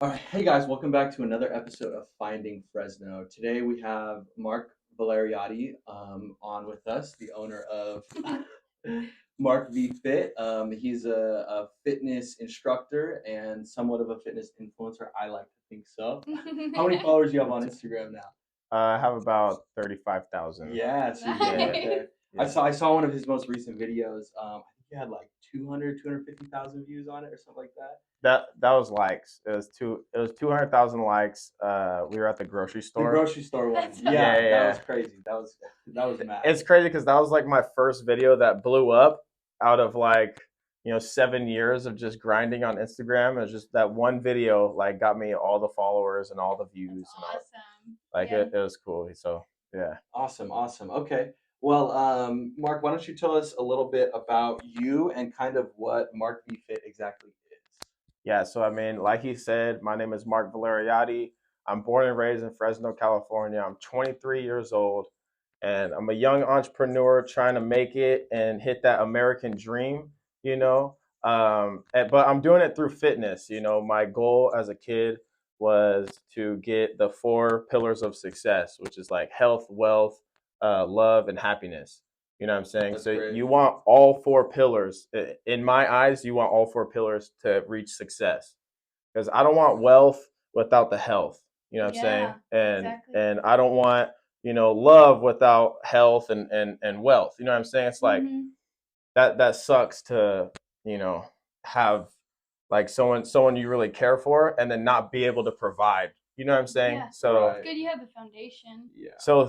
All right, hey guys, welcome back to another episode of Finding Fresno. Today we have Mark Valeriote on with us, the owner of Mark V Fit. He's a fitness instructor and somewhat of a fitness influencer. I like to think so. How many followers do you have on Instagram now? I have about 35,000. Yeah, so you're getting right Yeah, there. yeah. I saw one of his most recent videos. I think he had like 250,000 views on it or something like that. That was likes. It was 200,000 likes. We were at the grocery The store. grocery store one. Yeah, Yeah, that was yeah. crazy. That was mad. It's crazy because that was like my first video that blew up out of 7 years of just grinding on Instagram. It was just that one video like got me all the followers and all the views That's and all. awesome. Like Yeah. it was cool. So yeah. Awesome, awesome. Okay. Well, Mark, why don't you tell us a little bit about you and kind of what Mark V Fit exactly is? Yeah, so I mean, like he said, my name is Mark Valeriote. I'm born and raised in Fresno, California. I'm 23 years old, and I'm a young entrepreneur trying to make it and hit that American dream, you know. But I'm doing it through fitness. My goal as a kid was to get the four pillars of success, which is like health, wealth, love, and happiness. You know what I'm saying? That's So great. you want all four pillars. In my eyes, you want all four pillars to reach success. Because I don't want wealth without the health. You know what I'm saying? Yeah, And exactly. and I don't want, love without health and wealth. You know what I'm saying? It's like Mhm. that sucks to, you know, have like someone you really care for and then not be able to provide. You know what I'm saying? Yeah. So Right. Good you have the foundation. Yeah.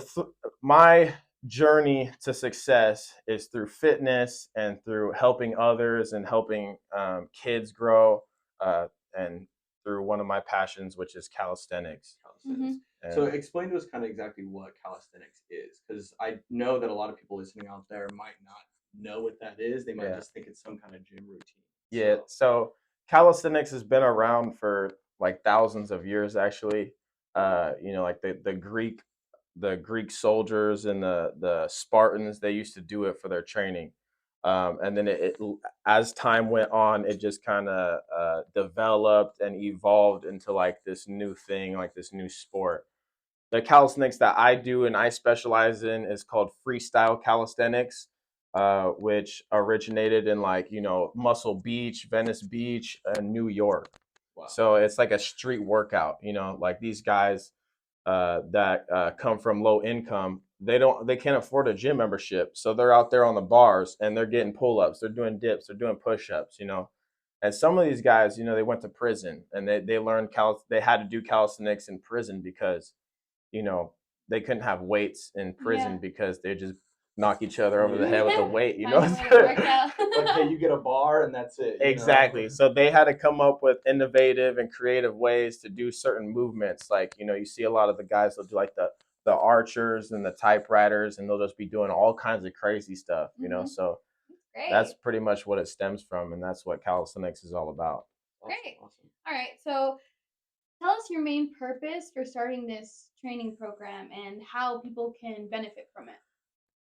my journey to success is through fitness and through helping others and helping kids grow, and through one of my passions, which is calisthenics. Calisthenics. So And explain to us kind of exactly what calisthenics is, because I know that a lot of people listening out there might not know what that is. They might yeah, just think it's some kind of gym routine. yeah. So calisthenics has been around for like thousands of years, actually. Like the Greek soldiers and the Spartans, they used to do it for their training. And then as time went on, it just kind of developed and evolved into like this new thing, like this new sport. The calisthenics that I do and I specialize in is called freestyle calisthenics, which originated in Muscle Beach, Venice Beach, and New York. Wow. So it's like a street workout. Like these guys that come from low income, they can't afford a gym membership, so they're out there on the bars and they're getting pull ups, they're doing dips, they're doing push ups. And some of these guys, they went to prison and they learned they had to do calisthenics in prison because you know, they couldn't have weights in prison Yeah. because they just knock each other over the head with a weight, Find a way to work out. Like, hey, you get a bar and that's it. Exactly. So they had to come up with innovative and creative ways to do certain movements. Like, you see a lot of the guys that do like the archers and the typewriters, and they'll just be doing all kinds of crazy stuff. Mhm. So Great. that's pretty much what it stems from, and that's what calisthenics is all about. Great. Awesome. All right. So tell us your main purpose for starting this training program and how people can benefit from it.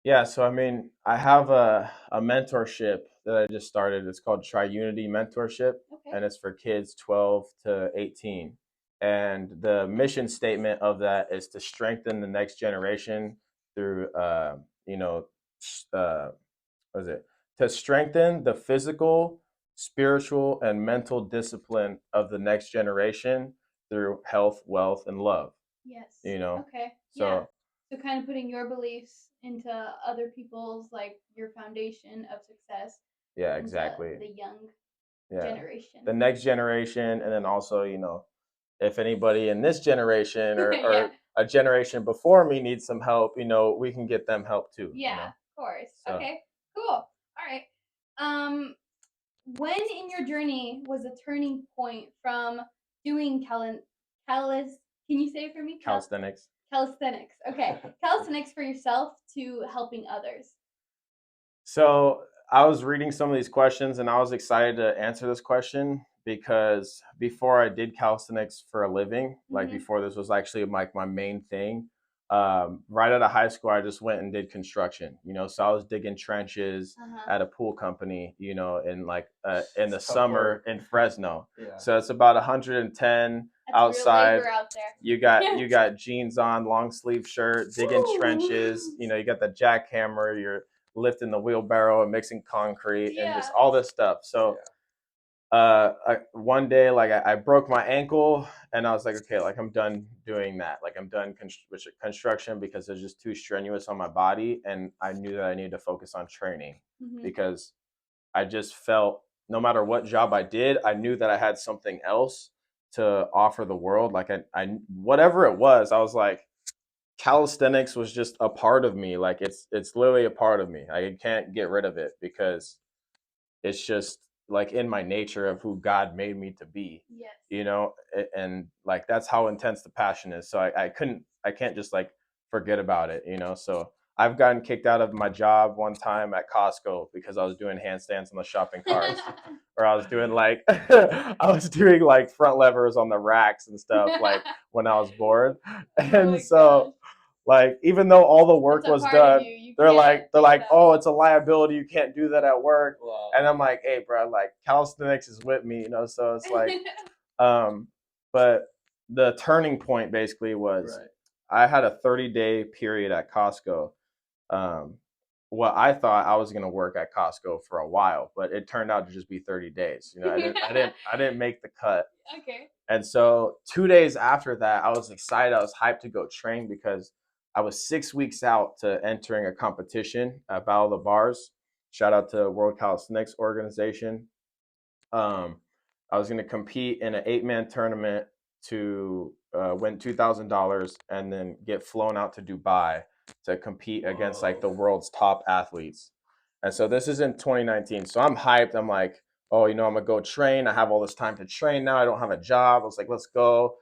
Yeah, so I mean, I have a mentorship that I just started. It's called Triunity Mentorship, Okay. and it's for kids 12 to 18. And the mission statement of that is to strengthen the next generation through, uh, what is it? To strengthen the physical, spiritual, and mental discipline of the next generation through health, wealth, and love. Yes. So Okay. Yeah. So kind of putting your beliefs into other people's, like your foundation of success yeah, into exactly. the young Yeah. generation. The next generation, and then also, if anybody in this generation or, Yeah. or a generation before me needs some help, we can get them help too. Yeah, of course. So- Okay, cool. All right. When in your journey was a turning point from doing can you say it for me? Calisthenics. Calisthenics. Okay. Calisthenics for yourself to helping others. So I was reading some of these questions and I was excited to answer this question because before I did calisthenics for a living, like Mhm. before this was actually like my main thing, right out of high school, I just went and did construction, so I was digging trenches Uh-huh. at a pool company, in like in the It's tough summer work. in Fresno. Yeah. So it's about 110 That's real outside. labor out there. You got jeans on, long sleeve shirt, digging trenches. You know, you got the jackhammer. You're lifting the wheelbarrow and mixing concrete and just all this stuff. So one day, like I broke my ankle and I was like, okay, like I'm done doing that. Like I'm done with construction because it's just too strenuous on my body. And I knew that I needed to focus on training because I just felt no matter what job I did, I knew that I had something else to offer the world. Like I whatever it was, I was like, calisthenics was just a part of me. Like it's literally a part of me. I can't get rid of it because it's just like in my nature of who God made me to be. Yes. You know, and like that's how intense the passion is. So I can't just like forget about it, you know. So I've gotten kicked out of my job one time at Costco because I was doing handstands on the shopping carts. Or I was doing like I was doing like front levers on the racks and stuff like when I was bored. And so like even though all the work was done, they're like, oh, it's a liability. You can't do that at work. Wow. And I'm like, hey, bro, like calisthenics is with me, you know. So it's like, but the turning point basically was I had a 30-day period at Costco. Well, I thought I was gonna work at Costco for a while, but it turned out to just be 30 days. You know, I didn't make the cut. Okay. And so 2 days after that, I was excited. I was hyped to go train because I was 6 weeks out to entering a competition at Battle of the Bars. Shout out to World Calisthenics Organization. I was going to compete in an 8-man tournament to win $2,000 and then get flown out to Dubai to compete against like the world's top athletes. And so this is in 2019. So I'm hyped. I'm like, oh, you know, I'm gonna go train. I have all this time to train now. I don't have a job. I was like, let's go,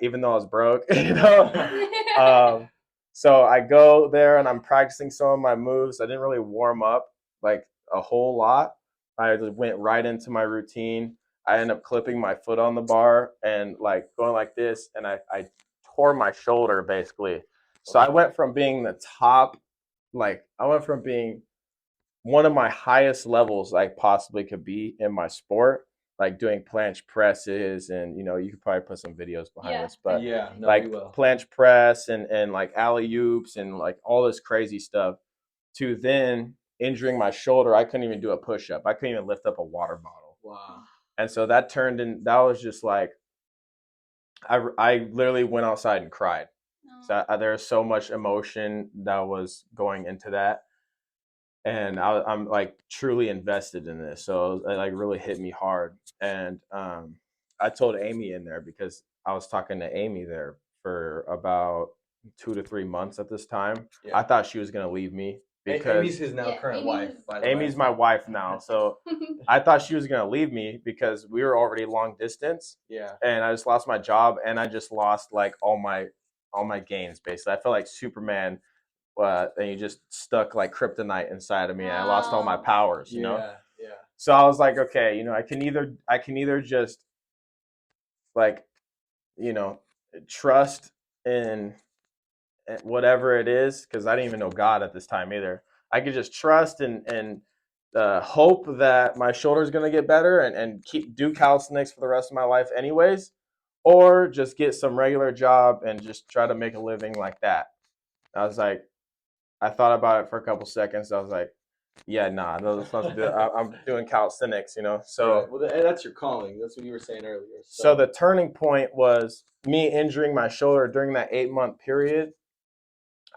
even though I was broke, you know. So I go there and I'm practicing some of my moves. I didn't really warm up like a whole lot. I just went right into my routine. I ended up clipping my foot on the bar and like going like this, and I tore my shoulder basically. So I went from being the top, like I went from being one of my highest levels I possibly could be in my sport, like doing planche presses, and you know, you could probably put some videos behind this, but like planche press and like alley oops and like all this crazy stuff, to then injuring my shoulder. I couldn't even do a push up. I couldn't even lift up a water bottle. Wow. And so that turned in. That was just like I literally went outside and cried. So there's so much emotion that was going into that, and I'm like truly invested in this. So it like really hit me hard. And I told Amy in there because I was talking to Amy there for about 2 to 3 months at this time. Yeah. I thought she was gonna leave me because Amy's his now current wife. By the Amy's way. my wife now. So I thought she was gonna leave me because we were already long distance. Yeah. And I just lost my job and I just lost like all my gains basically. I felt like Superman. And you just stuck like kryptonite inside of me, and I lost all my powers, you know. Yeah. So I was like, okay, you know, I can either just like, you know, trust in whatever it is, because I didn't even know God at this time either. I could just trust and hope that my shoulder is gonna get better and keep do calisthenics for the rest of my life, anyways, or just get some regular job and just try to make a living like that. I was like, I thought about it for a couple seconds. I was like, yeah, nah, that's supposed to do it. I'm doing calisthenics, you know. So, well, and that's your calling. That's what you were saying earlier. So the turning point was me injuring my shoulder during that 8-month period.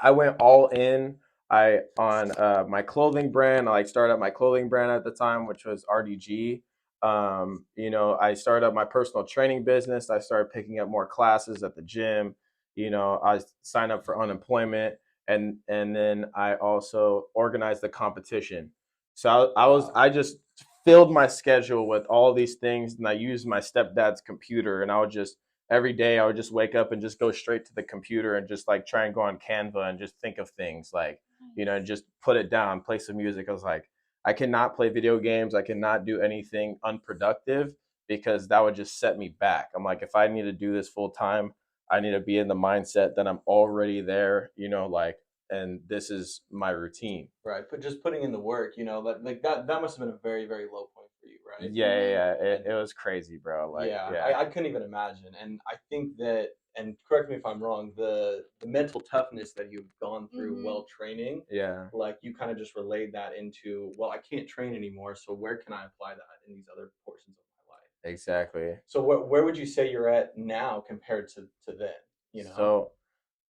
I went all in. I on my clothing brand. I like started up my clothing brand at the time, which was RDG. You know, I started up my personal training business. I started picking up more classes at the gym. You know, I signed up for unemployment, and then I also organized the competition. So I just filled my schedule with all these things, and I used my stepdad's computer, and I would just every day I would just wake up and just go straight to the computer and just like try and go on Canva and just think of things like, you know, just put it down, play some music. I was like, I cannot play video games. I cannot do anything unproductive because that would just set me back. I'm like, if I need to do this full time, I need to be in the mindset that I'm already there, you know, like, and this is my routine. Right. But just putting in the work, you know, like that must have been a very, very low point for you, right? Yeah. It was crazy, bro. Like, I couldn't even imagine. And I think that, and correct me if I'm wrong, the mental toughness that you've gone through while training, yeah, like you kind of just relayed that into, well, I can't train anymore, so where can I apply that in these other portions of my life? exactly. So where would you say you're at now compared to then? You know?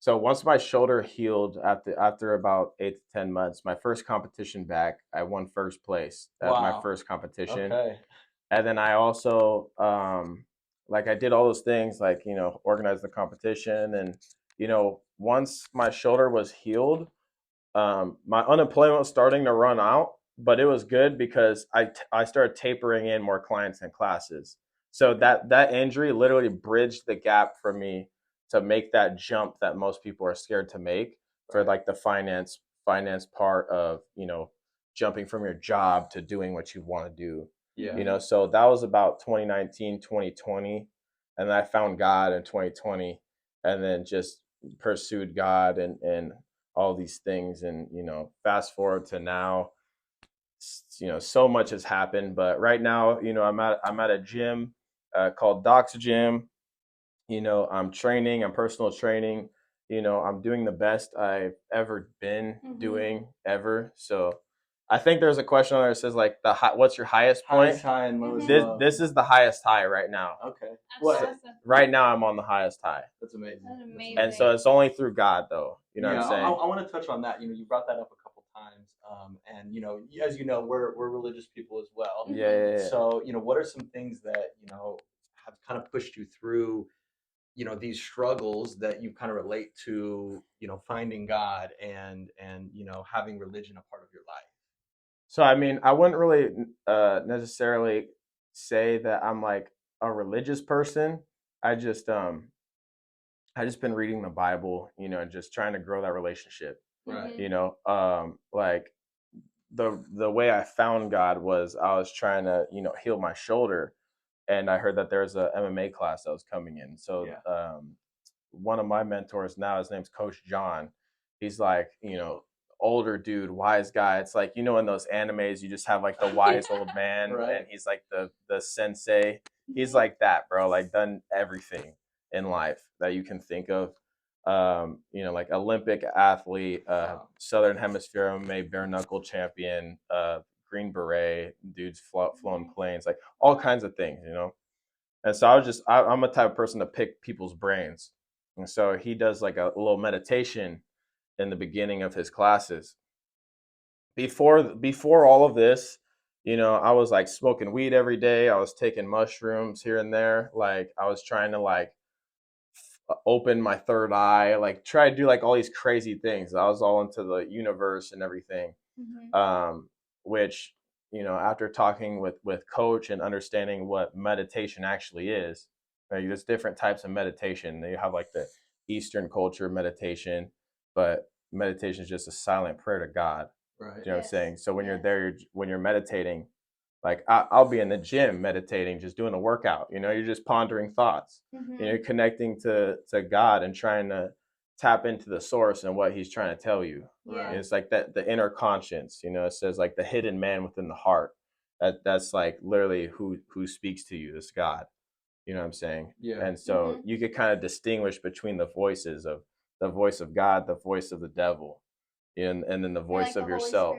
So once my shoulder healed after about 8 to 10 months, my first competition back, I won first place at my Wow. first competition. Okay. And then I also like I did all those things, like, organized the competition. And once my shoulder was healed, my unemployment was starting to run out, but it was good because I started tapering in more clients and classes. So that injury literally bridged the gap for me to make that jump that most people are scared to make for Right. like the finance part of jumping from your job to doing what you want to do. Yeah. So that was about 2019, 2020, and then I found God in 2020, and then just pursued God and all these things. And fast forward to now, so much has happened. But right now, I'm at a gym called Doc's Gym. I'm training, I'm personal training. I'm doing the best I've ever been doing ever. So I think there's a question on there that says like what's your highest point? Highest high and lowest this low. this is the highest high right now. Okay. That's What? awesome. Right now I'm on the highest high. That's amazing. That's amazing. And so it's only through God, though. You know Yeah, what I'm saying? I want to touch on that. You brought that up a couple times, and as you know, we're religious people as well. Yeah. So what are some things that have kind of pushed you through these struggles that you kind of relate to finding God and having religion a part of your life? So I mean, I wouldn't really necessarily say that I'm like a religious person. I just been reading the Bible, and just trying to grow that relationship. Right. Like the way I found God was I was trying to heal my shoulder, and I heard that there's a MMA class that was coming in. So one of my mentors now, his name's Coach John. He's like, older dude, wise guy. It's like, in those animes, you just have like the wise old man, Right. and he's like the sensei. He's like that, bro. Like done everything in life that you can think of. Like Olympic athlete, Southern Hemisphere MMA bare knuckle champion, Green Beret, dudes flown planes, like all kinds of things, And so I'm a type of person to pick people's brains. And so he does like a little meditation in the beginning of his classes. Before all of this, I was like smoking weed every day. I was taking mushrooms here and there. Like I was trying to like open my third eye, like try to do like all these crazy things. I was all into the universe and everything. Which, after talking with Coach and understanding what meditation actually is, right, there's different types of meditation. You have like the Eastern culture meditation, but meditation is just a silent prayer to God. Right. You know what I'm saying? So when you're there, when you're meditating, like I'll be in the gym meditating, just doing a workout. You're just pondering thoughts. You're connecting to God and trying to tap into the source and what He's trying to tell you. Yeah. It's like that, the inner conscience. It says like the hidden man within the heart. That's like literally who speaks to you. It's God. You know what I'm saying? Yeah. And so you could kind of distinguish between the voices of the voice of God, the voice of the devil, and then the voice of yourself.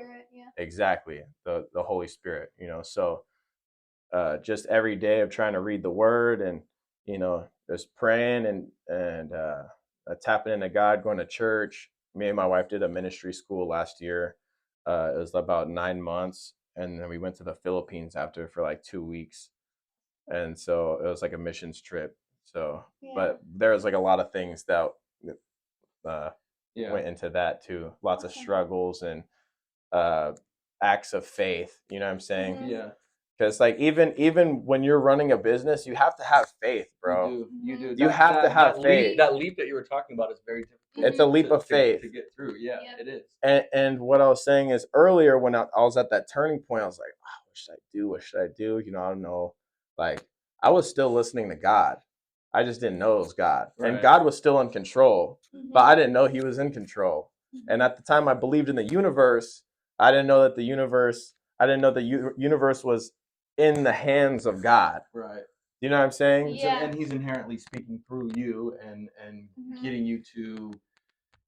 Exactly, the Holy Spirit. So just every day of trying to read the Word and just praying and tapping into God, going to church. Me and my wife did a ministry school last year. It was about 9 months, and then we went to the Philippines after for like 2 weeks, and so it was like a missions trip. So, but there was like a lot of things that went into that too. Lots of struggles and acts of faith. You know what I'm saying? Yeah. Because like even when you're running a business, you have to have faith, bro. You do. You have to have faith. That leap that you were talking about is very difficult. It's a leap of faith to get through. Yeah, it is. And what I was saying is earlier when I was at that turning point, I was like, oh, what should I do? What should I do? I don't know. Like I was still listening to God. I just didn't know it was God. Right. And God was still in control, but I didn't know He was in control. And at the time I believed in the universe, I didn't know the universe was in the hands of God. Right. You know what I'm saying? Yeah. And he's inherently speaking through you and getting you to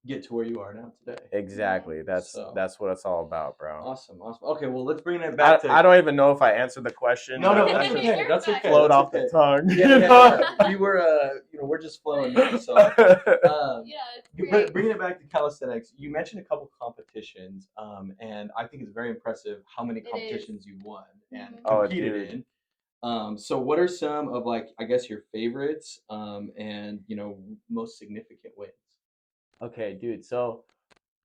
get to where you are now today. Exactly. That's So. what it's all about, bro. Awesome. Okay, well, let's bring it back to. I don't even know if I answered the question. No, but that's okay. You're That's fine. okay. Flowed That's off okay. the tongue. Yeah. We were, we're just flowing now. So, Yeah, it's great. bringing it back to calisthenics, you mentioned a couple competitions, and I think it's very impressive how many competitions you won and competed in. So what are some of, like, I guess, your favorites, and most significant wins? Okay, dude. So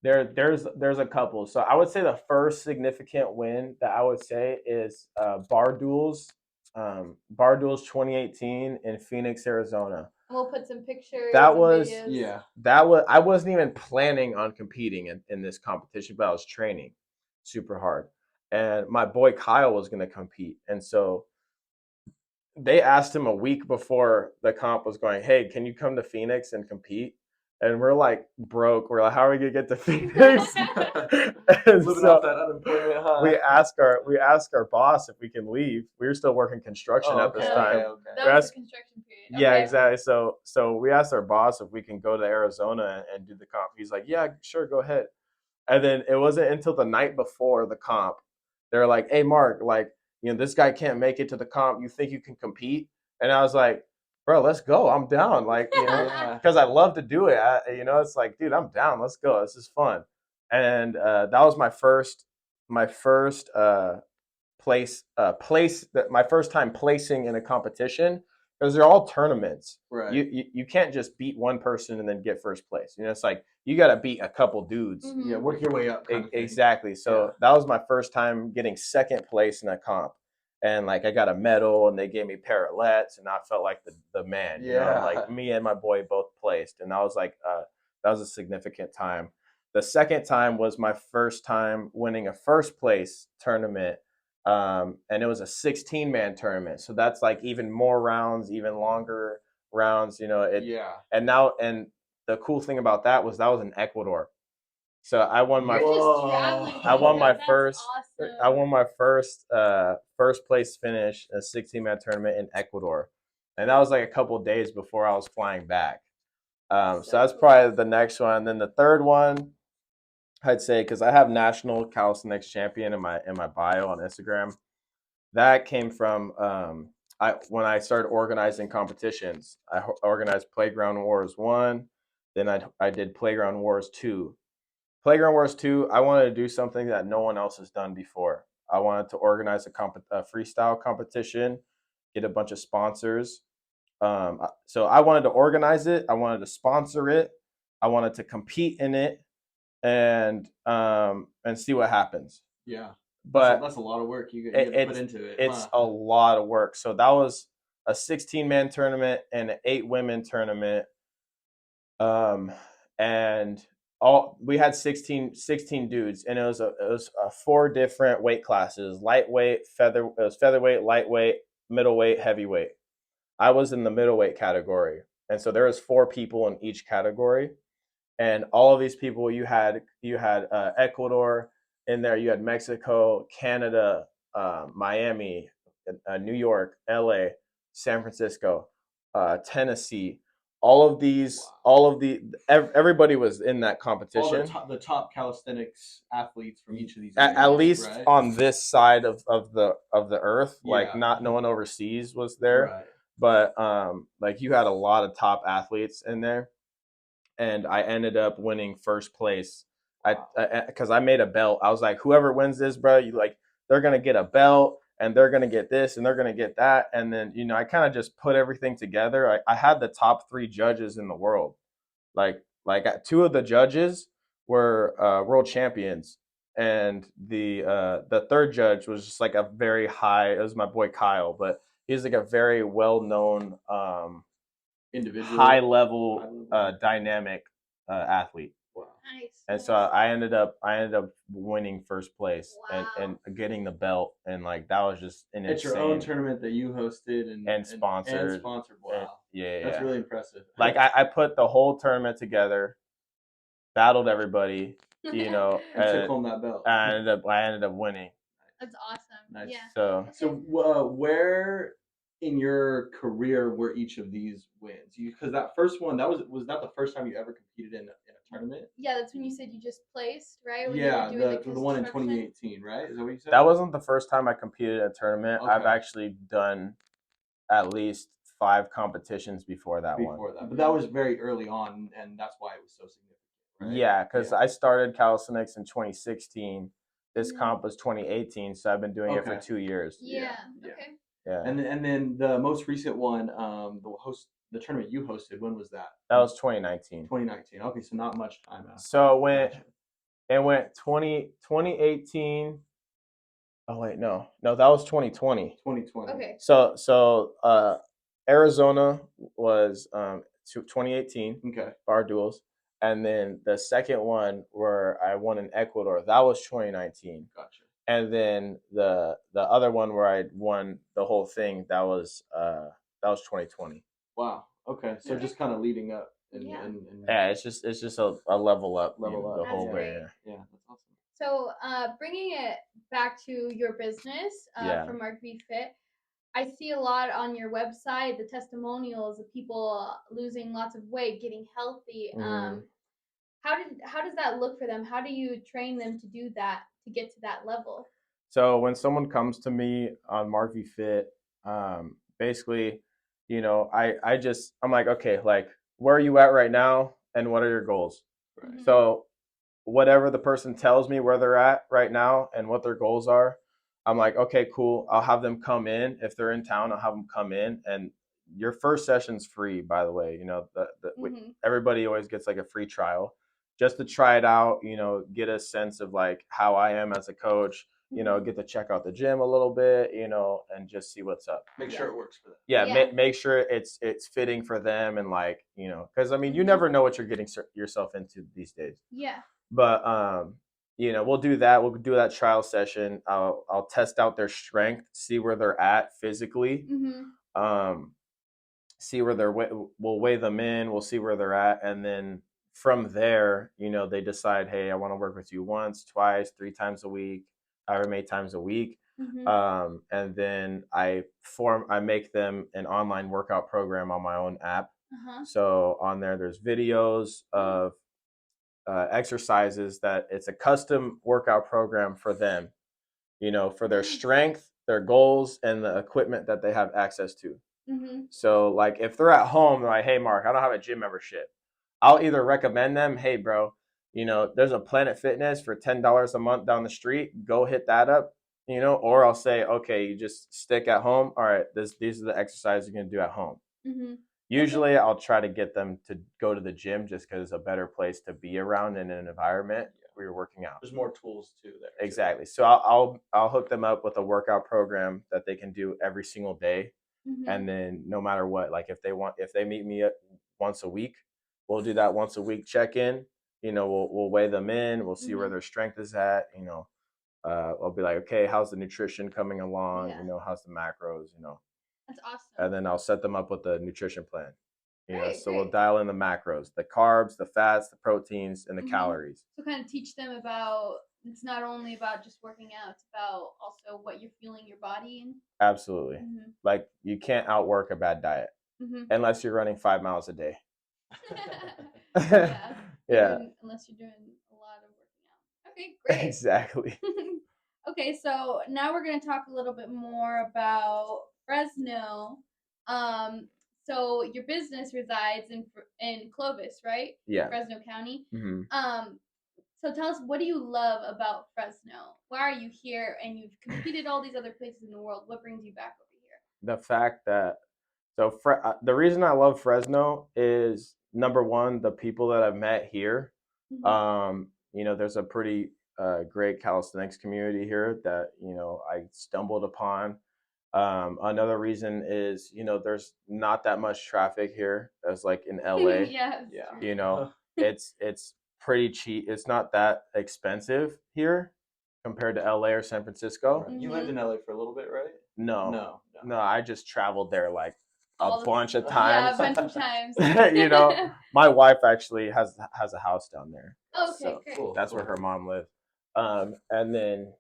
there's a couple. So I would say the first significant win that I would say is Bar Duels 2018 in Phoenix, Arizona. We'll put some pictures. That and was videos. I wasn't even planning on competing in this competition, but I was training super hard. And my boy Kyle was going to compete. And so they asked him a week before the comp was going, "Hey, can you come to Phoenix and compete?" And we're like broke. We're like, "How are we gonna get to Phoenix?" Living off that unemployment, huh? we ask our boss if we can leave. We were still working construction at this time. Okay. That was the construction period. Yeah, Okay. exactly. So we asked our boss if we can go to Arizona and do the comp. He's like, "Yeah, sure, go ahead." And then it wasn't until the night before the comp, they're like, "Hey, Mark, like, this guy can't make it to the comp. You think you can compete?" And I was like, "Bro, let's go. I'm down." Like, because I love to do it. It's like, dude, I'm down. Let's go. This is fun. And that was my first my first time placing in a competition, because they're all tournaments. Right. You can't just beat one person and then get first place. It's like you got to beat a couple dudes. Mm-hmm. Yeah, work your way up. Exactly. So that was my first time getting second place in a comp, and like I got a medal, and they gave me parallettes, and I felt like the man. Like me and my boy both placed, and I was like, that was a significant time. The second time was my first time winning a first place tournament. And it was a 16-man tournament, so that's like even more rounds, even longer rounds. And the cool thing about that was in Ecuador. So I won my first place finish in a 16-man tournament in Ecuador, and that was like a couple days before I was flying back. So that's probably the next one. And then the third one, I'd say, because I have national calisthenics champion in my bio on Instagram. That came from when I started organizing competitions. I organized Playground Wars 1, then I did Playground Wars 2. Playground Wars 2, I wanted to do something that no one else has done before. I wanted to organize a freestyle competition, get a bunch of sponsors. So I wanted to organize it. I wanted to sponsor it. I wanted to compete in it, and see what happens. Yeah. But that's a lot of work you got to put into it. It's a lot of work. So that was a 16-man tournament and an 8-women tournament. And we had 16 dudes, and it was 4 different weight classes: lightweight, featherweight, lightweight, middleweight, heavyweight. I was in the middleweight category, and so there was 4 people in each category. And all of these people, you had Ecuador in there, you had Mexico, Canada, Miami, New York, LA, San Francisco, Tennessee. Everybody was in that competition. All the top calisthenics athletes from each of these. At least right? On this side of the earth, like no one overseas was there. Right. But like you had a lot of top athletes in there. And I ended up winning first place. Wow. Because I made a belt. I was like, whoever wins this, bro, they're gonna get a belt, and they're gonna get this, and they're gonna get that. And then I kind of just put everything together. I had the top 3 judges in the world. Like 2 of the judges were world champions, and the third judge was just like a very high. It was my boy Kyle, but he's like a very well known. Individual, high level dynamic athlete. Wow. Nice. And so I ended up winning first place. Wow. and getting the belt, and like that was just an it's insane, your own tournament that you hosted and sponsored. Wow. Yeah, that's really impressive. Like I put the whole tournament together, battled everybody, and took home that belt. I ended up winning. That's awesome. Nice. Yeah. So So where in your career were each of these wins? Because that first one, was that the first time you ever competed in a tournament? Yeah, that's when you said you just placed, right? When Yeah, you were doing the one in construction? 2018, right? Is that what you said? that wasn't the first time I competed in a tournament. I've Okay. actually done at least 5 competitions before that one. Before that, but that was very early on, and that's why it was so significant, right? Yeah, because I started calisthenics in 2016. This Mhm. comp was 2018, so I've been doing it for Okay. 2 years. Yeah. Yeah. Okay. Yeah, And then the most recent one, the tournament you hosted, when was that? that was 2019. 2019. Okay, so not much time after. So when Gotcha. it went 2018. Oh wait, no, that was 2020. 2020. Okay. So Arizona was 2018 Okay. bar duels, and then the second one where I won in Ecuador, that was 2019. Gotcha. And then the other one where I won the whole thing, that was 2020. Wow. Okay. So Okay. just kind of leading up and Yeah. Yeah, it's just a level up, Level up. the That's whole great. way. Yeah, that's awesome. So, bringing it back to your business, Yeah. from Mark V Fit, I see a lot on your website, the testimonials of people losing lots of weight, getting healthy. Mhm. How does that look for them? How do you train them to do that to get to that level? So when someone comes to me on Mark V Fit, basically, I'm like, okay, like where are you at right now, and what are your goals? Right. Mhm. So whatever the person tells me where they're at right now and what their goals are, I'm like, okay, cool. I'll have them come in. If they're in town, I'll have them come in. And your first session's free, by the way. Mhm. Everybody always gets like a free trial just to try it out, get a sense of like how I am as a coach, Mhm. get to check out the gym a little bit, and just see what's up. Make sure it works for them. Yeah, Yeah. make sure it's fitting for them, and like, because I mean, you Mhm. never know what you're getting yourself into these days. Yeah. But we'll do that. We'll do that trial session. I'll test out their strength, see where they're at physically. Mhm. Um, see where they're. We'll weigh them in. We'll see where they're at, and then from there, they decide, hey, I want to work with you once, twice, 3 times a week, however many times a week. Mhm. And then I make them an online workout program on my own app. Uh-huh. So on there, there's videos of exercises that it's a custom workout program for them, for their Nice. strength, their goals, and the equipment that they have access to. Mhm. So, like, if they're at home, they're like, hey, Mark, I don't have a gym membership. I'll either recommend them, hey, bro, there's a Planet Fitness for $10 a month down the street. Go hit that up, or I'll say, okay, you just stick at home. All right, these are the exercises you're going to do at home. Mhm. Usually, I'll try to get them to go to the gym just because it's a better place to be around in an environment where you're working out. There's more tools too there. Exactly. So I'll hook them up with a workout program that they can do every single day, Mhm. and then no matter what, like if they meet me once a week, we'll do that once a week check in. We'll weigh them in. We'll see where Mhm. their strength is at. I'll be like, okay, how's the nutrition coming along? Yeah. How's the macros? That's awesome. And then I'll set them up with a nutrition plan. Great, So we'll great. dial in the macros, the carbs, the fats, the proteins, and the Mhm. calories. So kind of teach them about it's not only about just working out, it's about also what you're feeling your body in. Absolutely. Mhm. Like you can't outwork a bad diet Mhm. unless you're running 5 miles a day. Yeah. Yeah, Unless you're doing a lot of working out. Okay, great. exactly. Okay, so now we're going to talk a little bit more about Fresno. So your business resides in Clovis, right? Yeah. Fresno County. hmm So tell us, what do you love about Fresno? Why are you here? And you've competed all these other places in the world. What brings you back over here? The fact that the reason I love Fresno is number one, the people that I've met here. Mhm. There's a pretty great calisthenics community here that I stumbled upon. Another reason is there's not that much traffic here as like in LA. Yeah. Yeah. True. It's pretty cheap. It's not that expensive here compared to LA or San Francisco. Right. You lived in LA for a little bit, right? No. I just traveled there like a bunch of Yeah, times. a bunch of times. My wife actually has a house down there. Okay, So great. Cool. that's where her mom lived. And then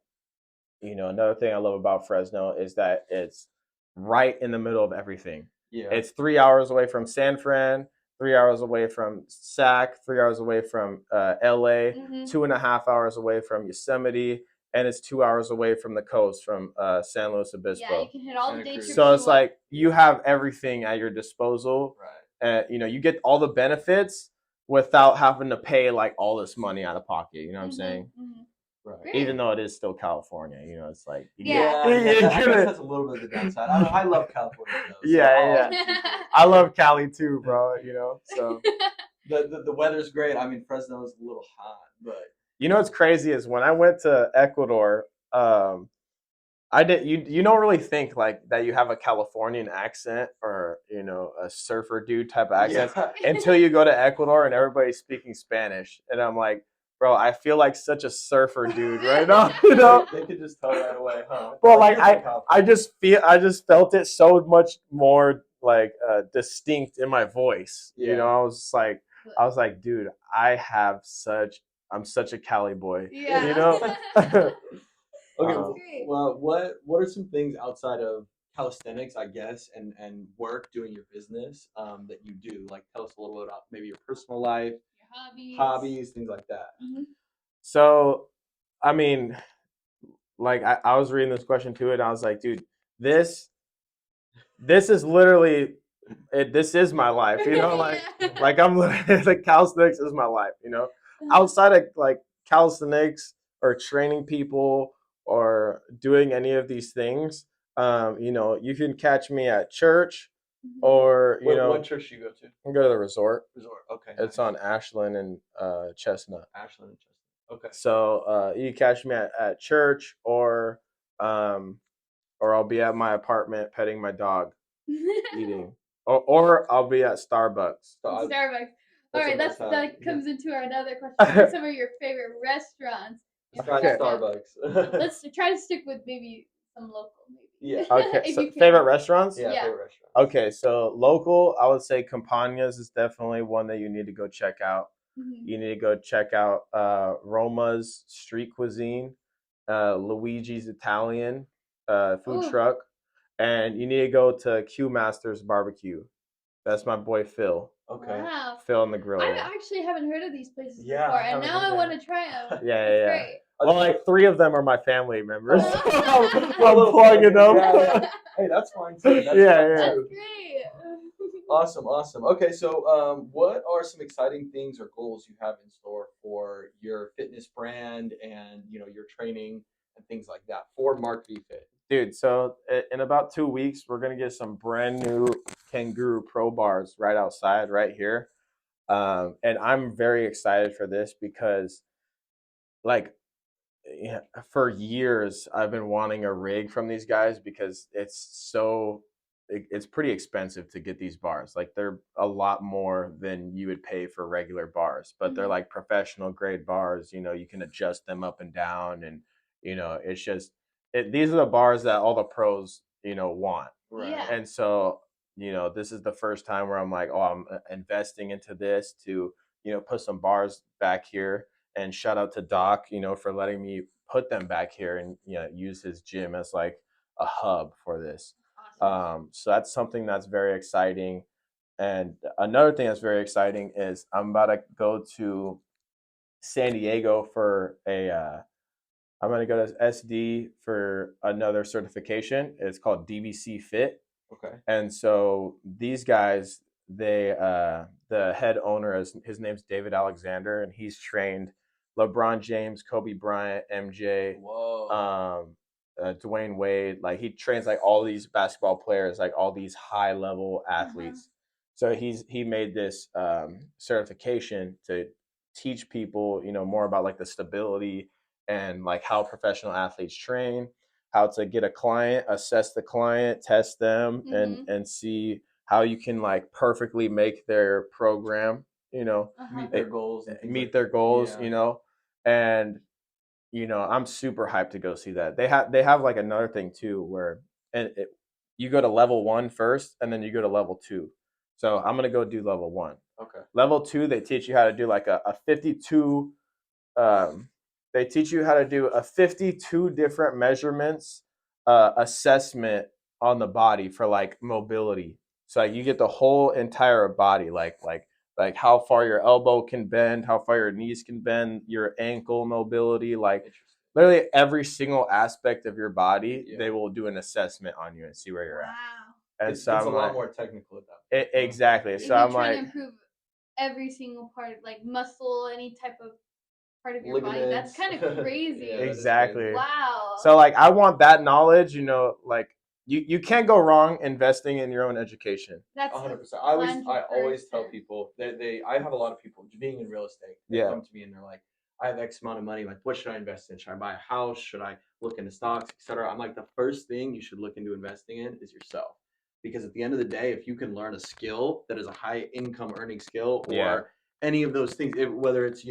another thing I love about Fresno is that it's right in the middle of everything. Yeah. It's 3 hours away from San Fran, 3 hours away from Sac, 3 hours away from LA, 2.5 hours away from Yosemite, and it's 2 hours away from the coast from San Luis Obispo. Yeah, you can hit all the Santa day Cruz. trips. So you it's want. like you have everything at your disposal. Right. You get all the benefits without having to pay like all this money out of pocket. You know what I'm saying? Right. Great. Even though it is still California, it's like Yeah. I guess that's a little bit of the downside. I love California though. So Yeah. I love Cali too, bro. So the weather's great. I mean, Fresno is a little hot, but what's crazy is when I went to Ecuador, I did. You don't really think like that you have a Californian accent or a surfer dude type of accent until you go to Ecuador and everybody's speaking Spanish, and I'm like, bro, I feel like such a surfer dude right now. They could just tell right away, huh? Well, like I just felt it so much more like distinct in my voice. Yeah. I was like, dude, I'm such a Cali boy. Yeah. Okay, Great. well, what are some things outside of calisthenics, I guess, and work doing your business that you do? Like, tell us a little bit about maybe your personal life, Your hobbies, things like that. So, I mean, like I was reading this question too, and I was like, dude, this is literally it. This is my life, like Yeah. like I'm literally like calisthenics is my life, outside of like calisthenics or training people or doing any of these things. You can catch me at church or What church do you go to? I go to the resort. Okay. It's on Ashland and Chestnut. Ashland and Chestnut. Okay. So you can catch me at church or I'll be at my apartment petting my dog, eating, or I'll be at Starbucks. Starbucks. All right, that comes into our another question. What are some of your favorite restaurants? Besides Starbucks. Let's try to stick with maybe some local, maybe. Yeah. Okay. So favorite restaurants? Yeah, Yeah. favorite restaurants. Okay, so local, I would say Campagna's is definitely one that you need to go check out. You need to go check out Roma's Street Cuisine, Luigi's Italian food truck, and you need to go to Q Master's Barbecue. That's my boy Phil. Okay. Wow. Phil on the grill. I Yeah. actually haven't heard of these places Yeah, before, I and haven't now heard I that. want to try them. Yeah. Great. Well, like 3 of them are my family members. Oh. I'm plugging them. Yeah. Hey, that's fine too. That's That's great. Awesome. Okay, so what are some exciting things or goals you have in store for your fitness brand and your training and things like that for Mark V Fit? Dude, so in about 2 weeks, we're gonna get some brand new Kangaroo Pro bars right outside, right here, and I'm very excited for this because, like, for years I've been wanting a rig from these guys because it's pretty expensive to get these bars. Like they're a lot more than you would pay for regular bars, but they're like professional grade bars. You can adjust them up and down, and it's just these are the bars that all the pros want. Right. Yeah. And so this is the first time where I'm like, oh, I'm investing into this to put some bars back here. And shout out to Doc, for letting me put them back here and use his gym as like a hub for this. Awesome. So that's something that's very exciting. And another thing that's very exciting is I'm about to go to San Diego for I'm going to go to SD for another certification. It's called DVC Fit. Okay. And so these guys, the head owner his name's David Alexander, and he's trained LeBron James, Kobe Bryant, MJ, Dwayne Wade. Like he trains like all these basketball players, like all these high level athletes. So he made this certification to teach people, more about like the stability and like how professional athletes train, how to get a client, assess the client, test them, and see how you can like perfectly make their program, meet their goals, and I'm super hyped to go see that. They have like another thing too where you go to level 1 first, and then you go to level 2. So I'm gonna go do level 1. Okay. Level 2, they teach you how to do like a 52 They teach you how to do a 52 different measurements assessment on the body for like mobility. So like you get the whole entire body, like how far your elbow can bend, how far your knees can bend, your ankle mobility, like literally every single aspect of your body. Yeah. They will do an assessment on you and see where you're at. Wow. And It's so a I'm lot like, more technical at that point. exactly. If So you're I'm trying like, to improve every single part, like muscle, any type of part of your body, that's Ligaments. kind of crazy. Yeah, that is exactly. crazy. Wow. So like I want that knowledge, you know, like you can't go wrong investing in your own education. That's 100%. I always tell 100%. people that I have a lot of people being in real estate. They Yeah. come to me and they're like, I have X amount of money. Like, what should I invest in? Should I buy a house? Should I look into stocks, etc.? I'm like, the first thing you should look into investing in is yourself. Because at the end of the day, if you can learn a skill that is a high income earning skill or Yeah. any of those things, whether it's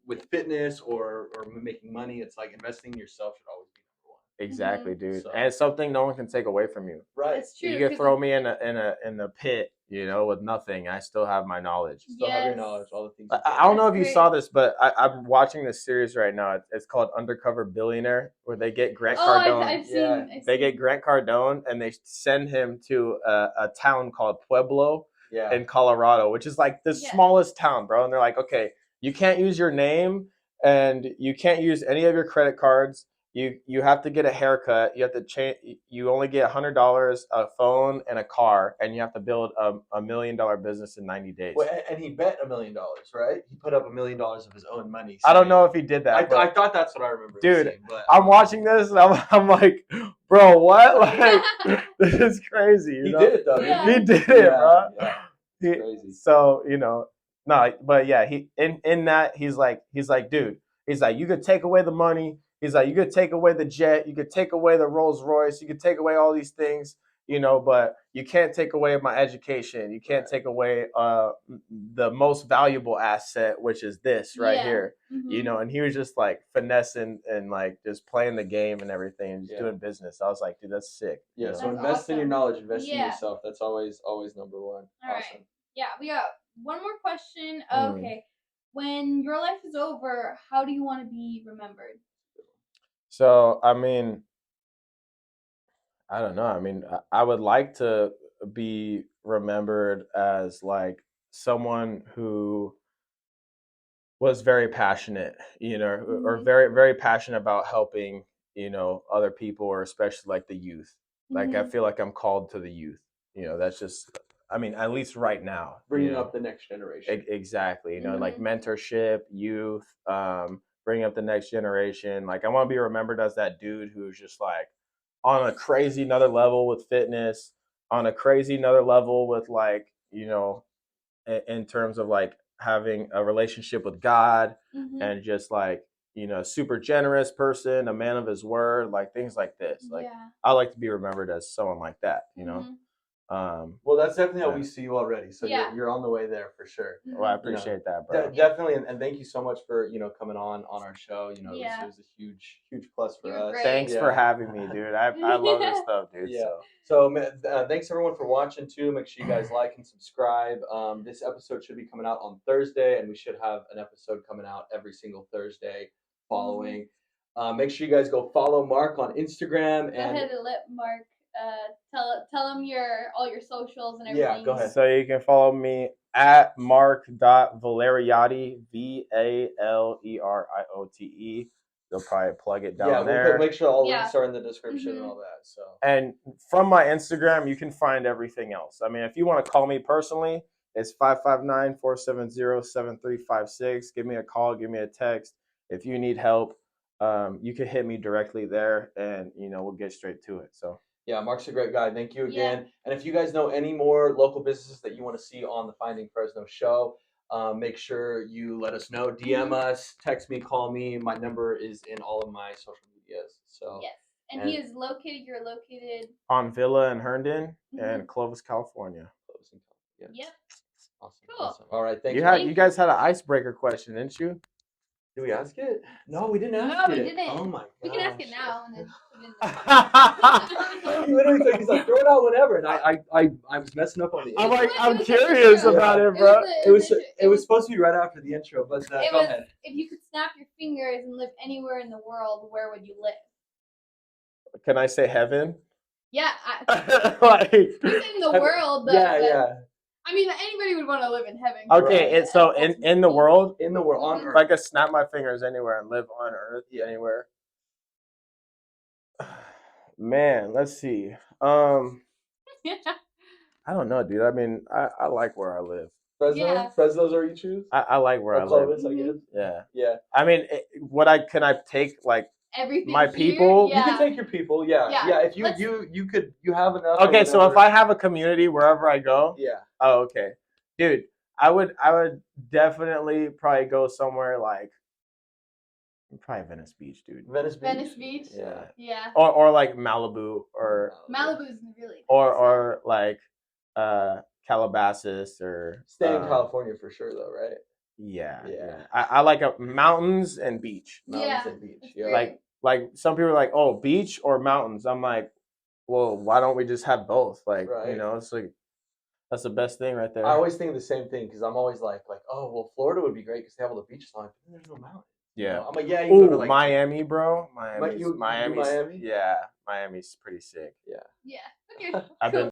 with fitness or making money, it's like investing in yourself should always be number one. Exactly, dude. So- And it's something no one can take away from you. Right. That's true. You can 'cause throw me in the pit, you know, with nothing. I still have my knowledge. Still have your Yes. knowledge, all the things. I don't know if That's you saw great. this, but I'm watching this series right now. It's called Undercover Billionaire, where they get Grant Oh, Cardone. I've seen. Yeah. I've They seen. get Grant Cardone and they send him to a town called Pueblo Yeah. in Colorado, which is like the Yeah. smallest town, bro. And they're like, okay, you can't use your name and you can't use any of your credit cards. You have to get a haircut. You have to change. You only get $100, a phone, and a car, and you have to build a $1 million business in 90 days. Well, and he bet $1 million, right? He put up $1 million of his own money. I don't know saying- if he did that. I thought that's what I remember. Dude, seeing, but I'm watching this and I'm like, bro, what? Like, this is crazy. You he know? did it though. Yeah. Didn't He did it, bro. Yeah. He- Crazy. So you know, no, but yeah, he in that he's like, dude, he's like, you could take away the money. He's like, you could take away the jet, you could take away the Rolls Royce, you could take away all these things, you know, but you can't take away my education. You can't Right. take away the most valuable asset, which is this right Yeah. here. Mhm. You know, and he was just like finessing and like just playing the game and everything and just Yeah. doing business. I was like, dude, that's sick. Yeah. you know? So That's invest in your awesome. knowledge, invest in Yeah. yourself. That's always number one. All right. Awesome. Yeah, we got one more question. Mm. Okay. When your life is over, how do you want to be remembered? So, I mean, I don't know. I mean, I would like to be remembered as like someone who was very passionate, you know, or Mhm. very, very passionate about helping, you know, other people or especially like the youth. Like, I Mhm. feel like I'm called to the youth. You know, that's just, I mean, at least right now. Bringing you know? up the next generation. Exactly. You know, like Mhm. mentorship, youth, bring up the next generation. Like I want to be remembered as that dude who's just like on a crazy another level with fitness, on a crazy another level with like, you know, in terms of like having a relationship with God Mhm. and just like, you know, super generous person, a man of his word, like things like this. Like Yeah. I like to be remembered as someone like that, you know. Mhm. Well, that's definitely how Yeah. we see you already. So Yeah. you're on the way there for sure. Well, I Mhm. appreciate that, bro. Definitely, and thank you so much for coming on our show. You know, Yeah. it was a huge plus for You were us. great. Thanks for Yeah. having me, dude. I love this stuff, dude. Yeah. So So thanks everyone for watching too. Make sure you guys like and subscribe. This episode should be coming out on Thursday, and we should have an episode coming out every single Thursday following. Make sure you guys go follow Mark on Instagram Go and ahead and let Mark tell him all your socials and Yeah, everything. go ahead. So you can follow me at mark.valeriote, VALERIOTE. They'll probably plug it down there. make sure all Yeah. links are in the description Mhm. and all that. So And from my Instagram, you can find everything else. I mean, if you want to call me personally, it's 559-470-7356. Give me a call, give me a text. If you need help, you can hit me directly there and, you know, we'll get straight to it. So yeah, Mark's a great guy. Thank you Yeah. again. And if you guys know any more local businesses that you want to see on the Finding Fresno show, make sure you let us know. DM us, text me, call me. My number is in all of my social medias. So Yes. And And- you're located. on Villa in Herndon Mhm. and Clovis, California. yeah. Yep. Awesome. Cool. Awesome. All right. Thanks. You Mark. guys had an icebreaker question, didn't you? Did we ask it? No, we didn't No, ask we it. didn't. Oh my gosh. We can ask it now and then put it in He literally said, he's like, throw it out whenever. And I was messing up on the I'm intro. like, I'm It was curious the intro. about it, It bro. It was supposed to be right after the intro, but It go was, ahead. if you could snap your fingers and live anywhere in the world, where would you live? Can I say heaven? Yeah, Like, he's in the world, but Yeah. I mean, anybody would want to live in heaven. okay, Right. and so in the world, In the world, on Mhm. Earth. if I could snap my fingers anywhere and live on Earth anywhere. Man, let's see. I don't know, dude. I mean, I like where I live. Fresno? Yeah. Fresno's where you choose? I like where Or I live. Clovis, I Mhm. guess. Yeah. Yeah. I mean, can I take like Everything my here, people? You yeah. can take your people, yeah. Yeah. Yeah, if you Let's- you have enough. or Okay, so if whatever. I have a community wherever I go, Yeah. oh, okay, dude, I would definitely probably go somewhere like probably Venice Beach, dude. Venice Beach. Venice Beach. Yeah. Yeah. Or like Malibu or Malibu's really nice. or like Calabasas or Stay in California for sure though, right? Yeah. Yeah. I like mountains and beach. Mountains Yeah, and beach. it's Yeah. great. Like some people are like, oh, beach or mountains. I'm like, well, why don't we just have both? Like, Right. you know, it's like that's the best thing right there. I always think the same thing because I'm always like, oh, well, Florida would be great because they have all the beaches. I'm like, there's no mountains. Yeah. You know? I'm like, yeah, you can go to Ooh, like Miami, bro. you do Miami? Yeah, Miami's pretty sick. Yeah. Okay. I've been